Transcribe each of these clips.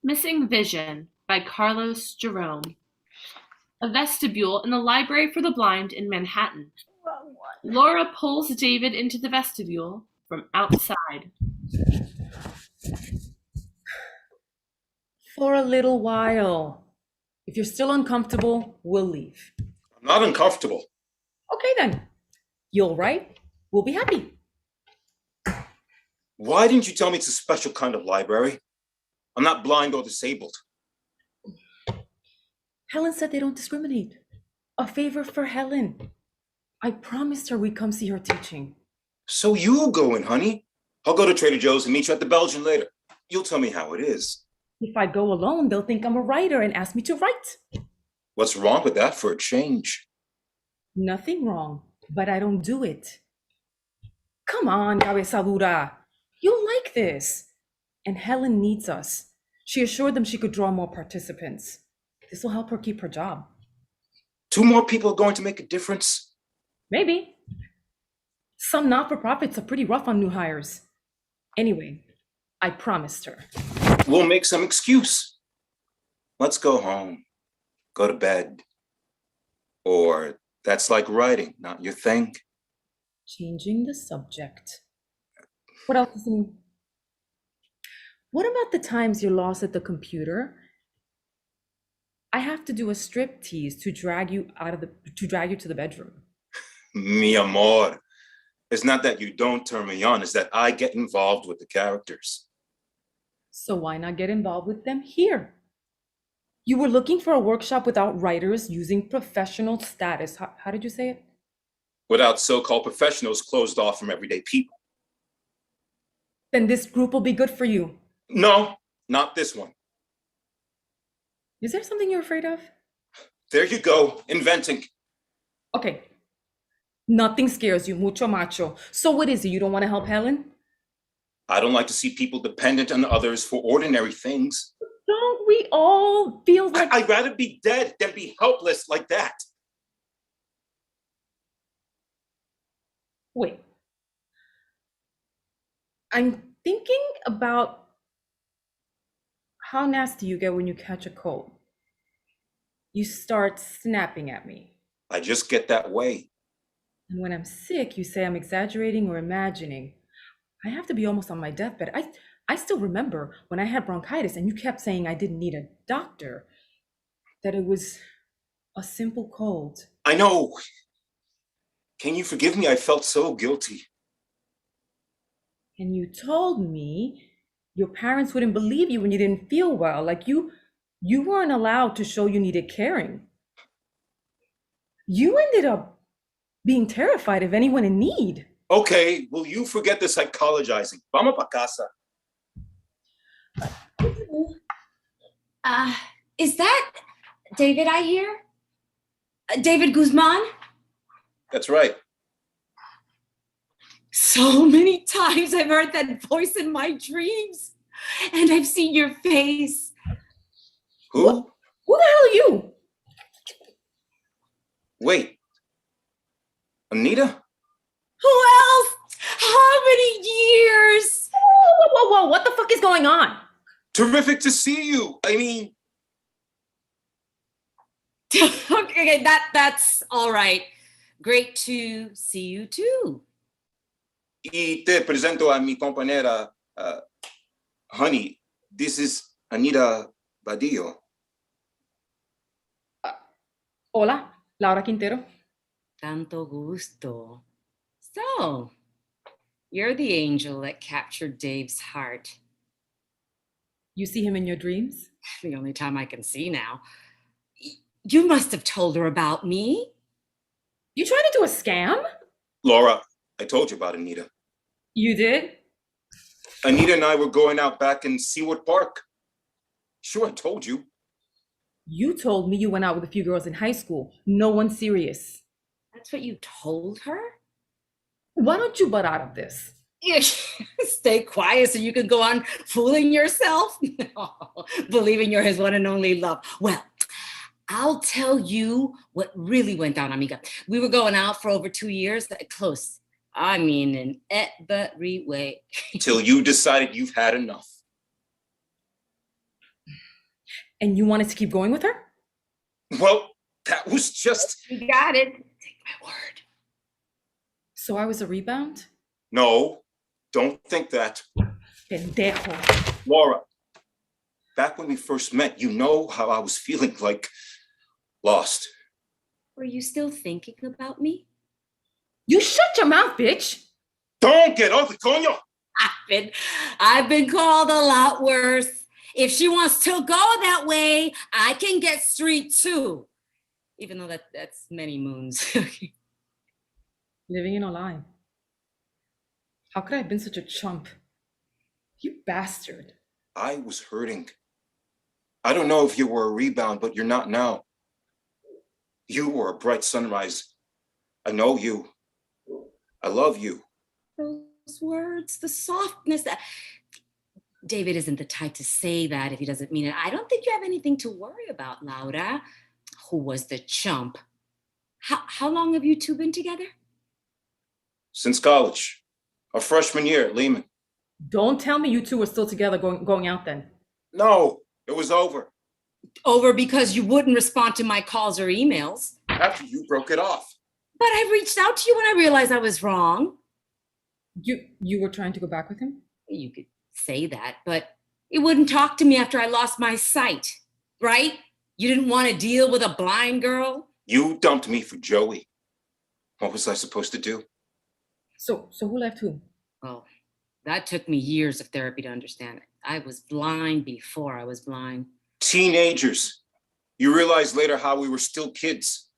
Missing Vision by Carlos Jerome. A vestibule in the Library for the Blind in Manhattan. Wrong one. Laura pulls David into the vestibule from outside. For a little while. If you're still uncomfortable, we'll leave. I'm not uncomfortable. Okay then. You'll write. We'll be happy. Why didn't you tell me it's a special kind of library? I'm not blind or disabled. Helen said they don't discriminate. A favor for Helen. I promised her we'd come see her teaching. So you go in, honey. I'll go to Trader Joe's and meet you at the Belgian later. You'll tell me how it is. If I go alone, they'll think I'm a writer and ask me to write. What's wrong with that for a change? Nothing wrong, but I don't do it. Come on, cabeza dura. You'll like this. And Helen needs us. She assured them she could draw more participants. This will help her keep her job. 2 more people are going to make a difference? Maybe. Some not-for-profits are pretty rough on new hires. Anyway, I promised her. We'll make some excuse. Let's go home. Go to bed. Or that's like writing, not your thing. Changing the subject. What else is new? What about the times you're lost at the computer? I have to do a strip tease to drag you to the bedroom. Mi amor. It's not that you don't turn me on, it's that I get involved with the characters. So why not get involved with them here? You were looking for a workshop without writers using professional status. How did you say it? Without so-called professionals closed off from everyday people. Then this group will be good for you. No, not this one. Is there something you're afraid of? There you go, inventing. Okay. Nothing scares you, mucho macho. So what is it? You don't want to help Helen? I don't like to see people dependent on others for ordinary things. Don't we all feel like... I'd rather be dead than be helpless like that. Wait. I'm thinking about how nasty you get when you catch a cold. You start snapping at me. I just get that way. And when I'm sick, you say I'm exaggerating or imagining. I have to be almost on my deathbed. I still remember when I had bronchitis and you kept saying I didn't need a doctor, that it was a simple cold. I know. Can you forgive me? I felt so guilty. And you told me your parents wouldn't believe you when you didn't feel well, like you weren't allowed to show you needed caring. You ended up being terrified of anyone in need. Okay, will you forget the psychologizing? Vamos pa casa. Is that David I hear? David Guzmán? That's right. So many times I've heard that voice in my dreams, and I've seen your face. Who? Who the hell are you? Wait. Anita? Who else? How many years? Whoa, what the fuck is going on? Terrific to see you. I mean... Okay, that's all right. Great to see you too. Y te presento a mi compañera, honey, this is Anita Badillo. Hola, Laura Quintero. Tanto gusto. So, you're the angel that captured Dave's heart. You see him in your dreams? The only time I can see now. You must have told her about me. You trying to do a scam? Laura, I told you about Anita. You did? Anita and I were going out back in Seaward Park. Sure, I told you. You told me you went out with a few girls in high school. No one serious. That's what you told her? Why don't you butt out of this? Stay quiet so you can go on fooling yourself? No, believing you're his one and only love. Well, I'll tell you what really went down, amiga. We were going out for over 2 years, close. I mean, in every way. Till you decided you've had enough. And you wanted to keep going with her? Well, that was just... You got it. Take my word. So I was a rebound? No, don't think that. Pendejo. Laura, back when we first met, you know how I was feeling, like lost. Were you still thinking about me? You shut your mouth, bitch! Don't get ugly, coño! I've been called a lot worse. If she wants to go that way, I can get street too. Even though that's many moons. Living in a lie. How could I have been such a chump? You bastard. I was hurting. I don't know if you were a rebound, but you're not now. You were a bright sunrise. I know you. I love you. Those words, the softness. David isn't the type to say that if he doesn't mean it. I don't think you have anything to worry about, Laura. Who was the chump? How long have you two been together? Since college. Our freshman year at Lehman. Don't tell me you two were still together going out then. No, it was over. Over because you wouldn't respond to my calls or emails. After you broke it off. But I reached out to you when I realized I was wrong. You were trying to go back with him? You could say that, but you wouldn't talk to me after I lost my sight, right? You didn't want to deal with a blind girl? You dumped me for Joey. What was I supposed to do? So who left who? Well, that took me years of therapy to understand it. I was blind before I was blind. Teenagers. You realize later how we were still kids.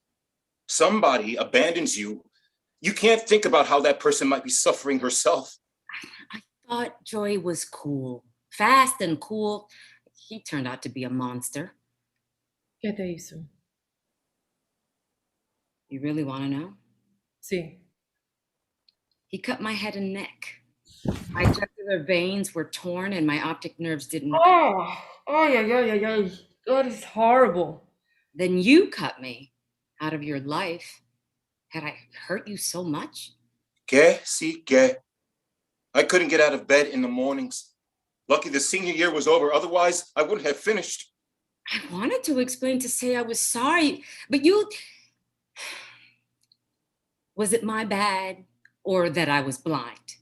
Somebody abandons you. You can't think about how that person might be suffering herself. I thought Joey was cool, fast and cool. He turned out to be a monster. ¿Qué te hizo? You really want to know? Sí. He cut my head and neck. My jugular veins were torn and my optic nerves didn't. Oh, yeah. That is horrible. Then you cut me out of your life. Had I hurt you so much? ¿Qué? Sí, ¿qué? I couldn't get out of bed in the mornings. Lucky the senior year was over. Otherwise, I wouldn't have finished. I wanted to explain to say I was sorry, but you... Was it my bad or that I was blind?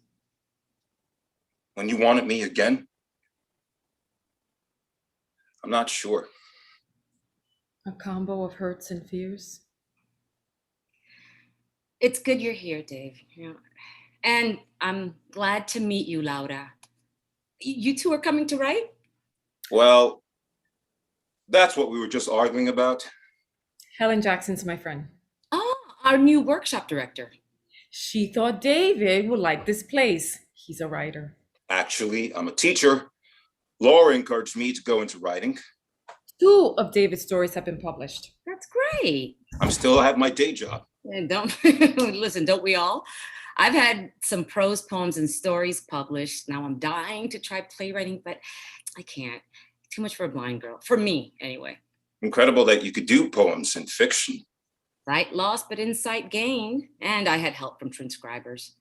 When you wanted me again? I'm not sure. A combo of hurts and fears. It's good you're here, Dave. And I'm glad to meet you, Laura. You two are coming to write? Well, that's what we were just arguing about. Helen Jackson's my friend. Oh, our new workshop director. She thought David would like this place. He's a writer. Actually, I'm a teacher. Laura encouraged me to go into writing. 2 of David's stories have been published. That's great. I'm still have my day job. And don't listen, don't we all? I've had some prose poems and stories published. Now I'm dying to try playwriting, but I can't. Too much for a blind girl. For me, anyway. Incredible that you could do poems and fiction. Sight lost, but insight gained. And I had help from transcribers.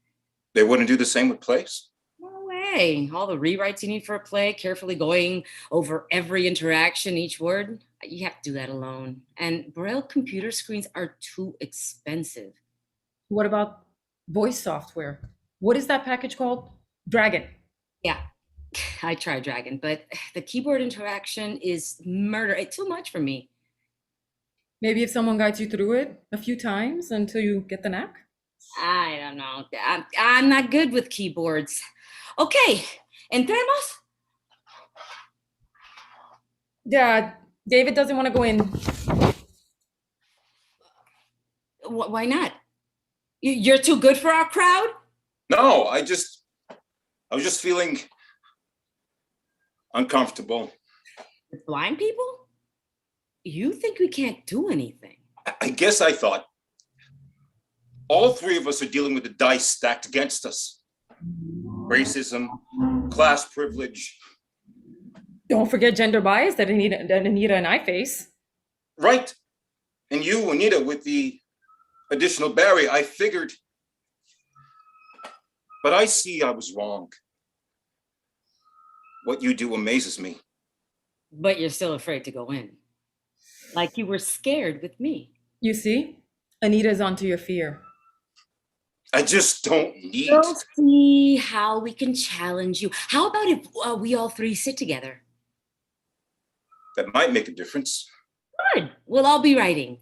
They wouldn't do the same with plays? No way. All the rewrites you need for a play, carefully going over every interaction, each word. You have to do that alone. And Braille computer screens are too expensive. What about voice software? What is that package called? Dragon. Yeah, I tried Dragon, but the keyboard interaction is murder. It's too much for me. Maybe if someone guides you through it a few times until you get the knack? I don't know. I'm not good with keyboards. Okay, entremos? Yeah, David doesn't want to go in. Why not? You're too good for our crowd? No, I was just feeling uncomfortable. With blind people? You think we can't do anything? I guess I thought all 3 of us are dealing with the dice stacked against us. Racism, class privilege. Don't forget gender bias that Anita and I face. Right. And you, Anita, with the additional barrier, I figured. But I see I was wrong. What you do amazes me. But you're still afraid to go in. Like you were scared with me. You see? Anita's onto your fear. I just don't need. We'll see how we can challenge you. How about if we all three sit together? That might make a difference. Good. We'll all be writing.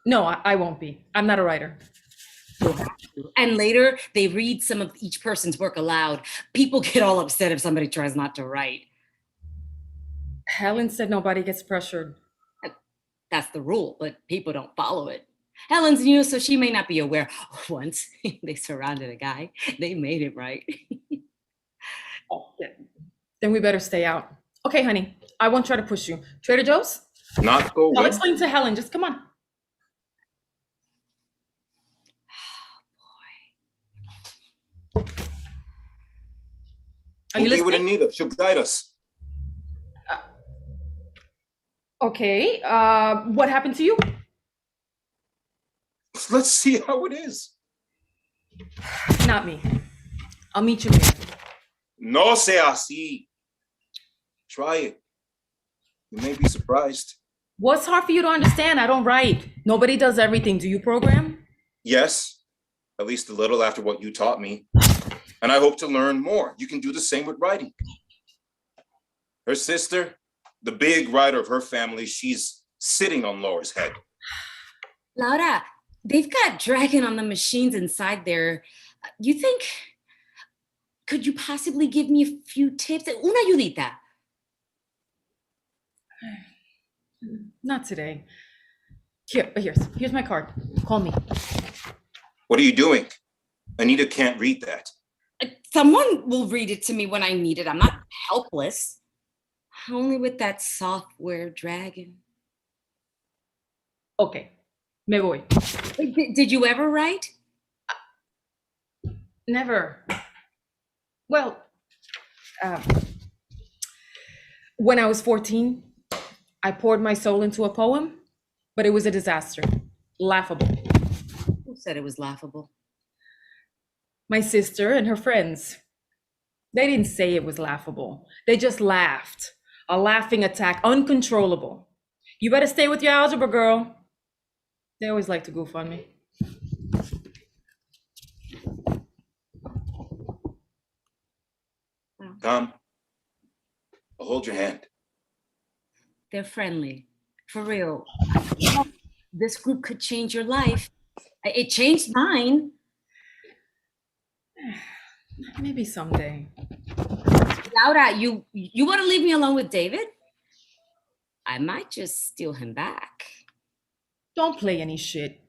No, I won't be. I'm not a writer. You'll have to. And later, they read some of each person's work aloud. People get all upset if somebody tries not to write. Helen said nobody gets pressured. That's the rule, but people don't follow it. Helen's new, so she may not be aware. Once they surrounded a guy, they made him write. Then we better stay out. Okay, honey, I won't try to push you. Trader Joe's? Not go I'll in. explain to Helen. Just come on. Are you We'll be with listening? Anita. She'll guide us. Okay, what happened to you? Let's see how it is. Not me. I'll meet you here. No sea así. Try it. You may be surprised. What's hard for you to understand? I don't write. Nobody does everything. Do you program? Yes, at least a little after what you taught me. And I hope to learn more. You can do the same with writing. Her sister, the big writer of her family, she's sitting on Laura's head. Laura, they've got dragon on the machines inside there. You think, could you possibly give me a few tips? Una ayudita. Not today. Here's my card. Call me. What are you doing? Anita can't read that. Someone will read it to me when I need it. I'm not helpless. Only with that software dragon. Okay, me voy. Did you ever write? Never. Well, when I was 14, I poured my soul into a poem, but it was a disaster. Laughable. Who said it was laughable? My sister and her friends. They didn't say it was laughable. They just laughed. A laughing attack, uncontrollable. You better stay with your algebra, girl. They always like to goof on me. Come. I'll hold your hand. They're friendly. For real. This group could change your life. It changed mine. Maybe someday. Laura, you want to leave me alone with David? I might just steal him back. Don't play any shit.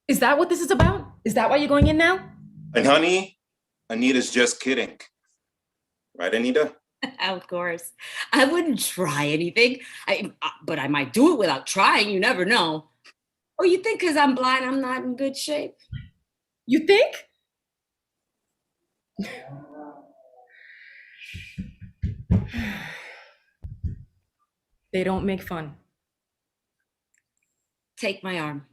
Is that what this is about? Is that why you're going in now? And honey, Anita's just kidding. Right, Anita? Of course. I wouldn't try anything, but I might do it without trying. You never know. Or you think because I'm blind, I'm not in good shape? You think? They don't make fun. Take my arm.